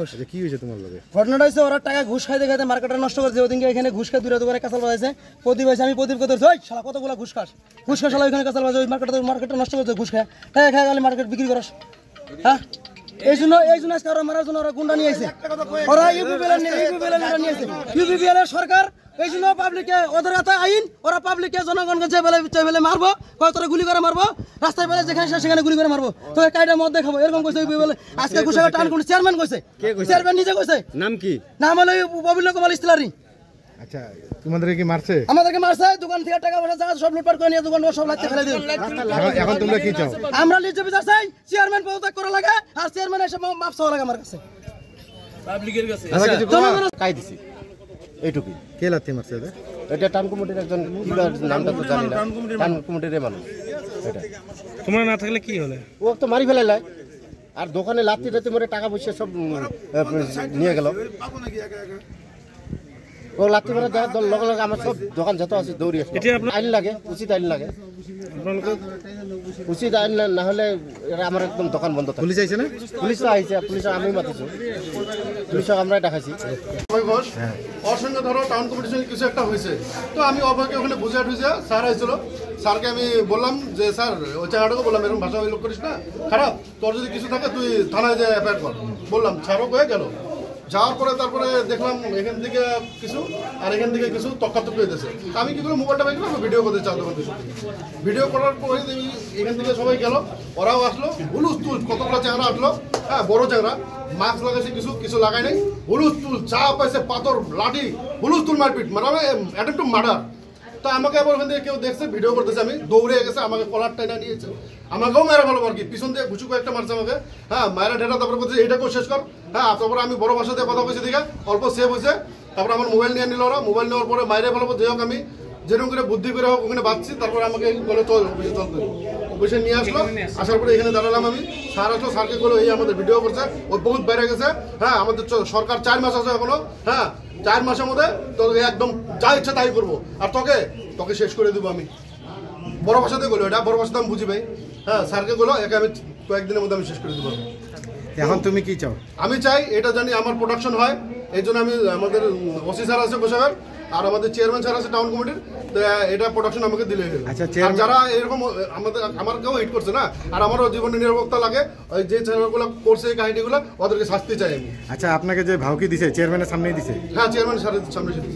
ঘোষ। আচ্ছা কি হয়েছে তোমার লগে? ঘটনাটা হচ্ছে ওরা টাকা ঘুষ খাইতে খাইতে মার্কেটটা নষ্ট করেছে। ওদিনকে এখানে ঘুষ খাই দূরে দোকানে কাঁচাল বাজাইছে। প্রদীপ হয়েছে, আমি প্রদীপ করতে ওই শালা কতগুলো ঘুষ খাস, ঘুষ খাস শালা ওইখানে কাঁচাল বাজাই, ওই মার্কেটটা নষ্ট করছে ঘুষ খায়, টাকা খায় খালি মার্কেট বিক্রি করাস। হ্যাঁ এই জন্য আজকে ওরা মারার জন্য ওরা গুন্ডা নিয়ে আসে, ওরা ইউপিপিএল নিয়েছে। ইউপিপিএল এর সরকার এই জন্য পাবলিকে ওদের হাতে আইন, ওরা পাবলিকে জনগণকে যে বেলে মারবো, তোরা গুলি করে মারবো, রাস্তায় বেলে যেখানে সেখানে গুলি করে মারবো, তোকে কাইটা মদ দেখাবো, এরকম কইছে ইউপিপিএল। আজকে ঘুষাকে টান কোন চেয়ারম্যান কইছে, চেয়ারম্যান নিজে কইছে। নাম কি? নাম হলো ববিল্য কুমার ইস্তিলারি। আচ্ছা তোমাদেরকে কি মারছে? আমাদেরকে মারছে, দোকান থেকে টাকা পয়সা যা সব লুটপাট করে নিয়ে দোকান সব লাগতে ফেলে দিল। এখন তোমরা কি চাও? আমরা লিজ্জত বিচার চাই, চেয়ারম্যান পদত্যাগ করা লাগে, আর চেয়ারম্যান এসে মাপ চাওয়া লাগে আমার কাছে, পাবলিকের কাছে। কাই দিছি এইটুকুই। কে লাথি মারছে? এটা টাউন কমিটির একজন, নামটা তো জানি না, টাউন কমিটির মানুষ। এটা তোমরা না থাকলে কি হলে? ও তো মারি ফেলে, আর দোকানে লাত্তি টাত্তি মরে টাকা পয়সা সব নিয়ে গেল। ও লাত্তি মারা দেওয়ার লগে লগে আমার সব দোকান যত আছে দৌড়ি আসে। আইন লাগে, উচিত আইন লাগে, উচিত আইন না হলে এরা আমার একদম দোকান বন্ধ থাকে। পুলিশ আইছে না? পুলিশ তো আইছে, পুলিশ আমি মাতিছি, পুলিশক আমরা দেখাইছি। ওর সঙ্গে ধরো টাউন কমিটির সঙ্গে কিছু একটা হয়েছে, তো আমি অবাকে ওখানে বুঝে টুঝে স্যার আইছিল, স্যারকে আমি বললাম যে স্যার ওই জায়গাটাকে বললাম এরকম ভাষা লোক করিস না, খারাপ, তোর যদি কিছু থাকে তুই থানায় যে এফআইআর কর বললাম। স্যারও হয়ে গেল, যাওয়ার পরে তারপরে দেখলাম এখান থেকে কিছু আর এখান থেকে কিছু তক্কাতক্কি হইতেছে। আমি কি করে মোবাইলটা বাইক করলাম, ভিডিও করতে চাও দোকান থেকে। ভিডিও করার পরে এখান থেকে সবাই গেল, ওরাও আসলো, হুলুস তুল কতগুলো চ্যাংরা আসলো, হ্যাঁ বড় চ্যাংরা, মাস্ক লাগাইছে, কিছু লাগাই নাই, হুলুস তুল চা পাইছে, পাথর লাঠি, হুলুস তুল মারপিট, মানে অ্যাটেম্প টু মার্ডার। তো আমাকে আবার ওখান থেকে কেউ দেখছে, ভিডিও করতেছে, আমি দৌড়ে গেছে, আমাকে কলার টাইনা নিয়েছে, আমাকেও মেরা ভালো আর কি, পিছন দিয়ে ঘুচু কয়েকটা মারছে আমাকে, হ্যাঁ মায়েরা ঢেরা, তারপর বলছে এইটাকেও শেষ কর, হ্যাঁ তারপরে আমি বড় ভাষা দিয়ে কথা বলছি, দেখে অল্প সেভ হয়েছে, তারপরে আমার মোবাইল নিয়ে নিল ওরা, মোবাইল নেওয়ার পরে মায়েরা ভালো যে হোক আমি যেরকম করে বুদ্ধি করে হোক ওখানে বাঁচছি, তারপরে আমাকে বলে চল অফিসে চল, অফিসে নিয়ে আসলো, আসার পরে এখানে দাঁড়ালাম আমি, স্যার আসলো, স্যারকে বলে এই আমাদের ভিডিও করছে, ও বহুত বেড়ে গেছে, হ্যাঁ আমাদের সরকার 4 মাস আছে এখনো, হ্যাঁ 4 মাসের মধ্যে তোকে একদম যা ইচ্ছা তাই করবো, আর তোকে শেষ করে দেবো আমি। বড় ভাষাতে বলো, এটা বড় ভাষাতে আমি বুঝি ভাই, হ্যাঁ স্যারকে বলো একে আমি কয়েকদিনের মধ্যে আমি শেষ করে দেবো। এখন তুমি কি চাও? আমি চাই এটা জানি আমার প্রোডাকশন হয়, এই জন্য আমি আমাদের ওসি স্যার আছে কোষাগার, আর আমাদের চেয়ারম্যান স্যার আছে টাউন কমিটির, এটা প্রোডাকশন আমাকে দিলে। আচ্ছা যারা এরকম আমাকেও হিট করছে না, আর আমারও জীবনে নিরাপত্তা লাগে, ওই যে চ্যানেলগুলো করছে এই কাহিনীগুলো, ওদেরকে শাস্তি চাই আমি। আচ্ছা আপনাকে যে ভাউকি দিছে চেয়ারম্যানের সামনেই দিছে? হ্যাঁ চেয়ারম্যান স্যারের সামনে দিছে।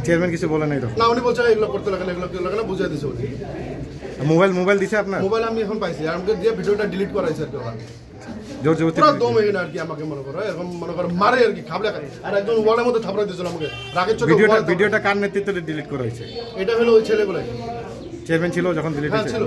চেয়ারম্যান কিছু বলে নাই? না উনি বলছে এগুলো করতে লাগে না, এগুলো লাগে না, বুঝিয়ে দিছে উনি। মোবাইল দিছে আপনার? মোবাইল আমি এখন পাইছি, আর আমাকে দিয়ে ভিডিওটা ডিলিট করাইছে আর কি, ওরা জোর জবরদস্তি পুরো দম এখানে আর কি, আমাকে মনে করো এরকম মনে করো মারে আর কি, খাবলে খায়, আর একজন ওয়ালের মধ্যে থাপড়াই দিয়েছিল আমাকে রাগের চোটে। ভিডিওটা কার নেতৃত্বে ডিলিট করা হয়েছে? এটা হলো ওই ছেলেগুলো, চেয়ারম্যান ছিল যখন ডিলিট হ্যাঁ হয়েছে? ছিল।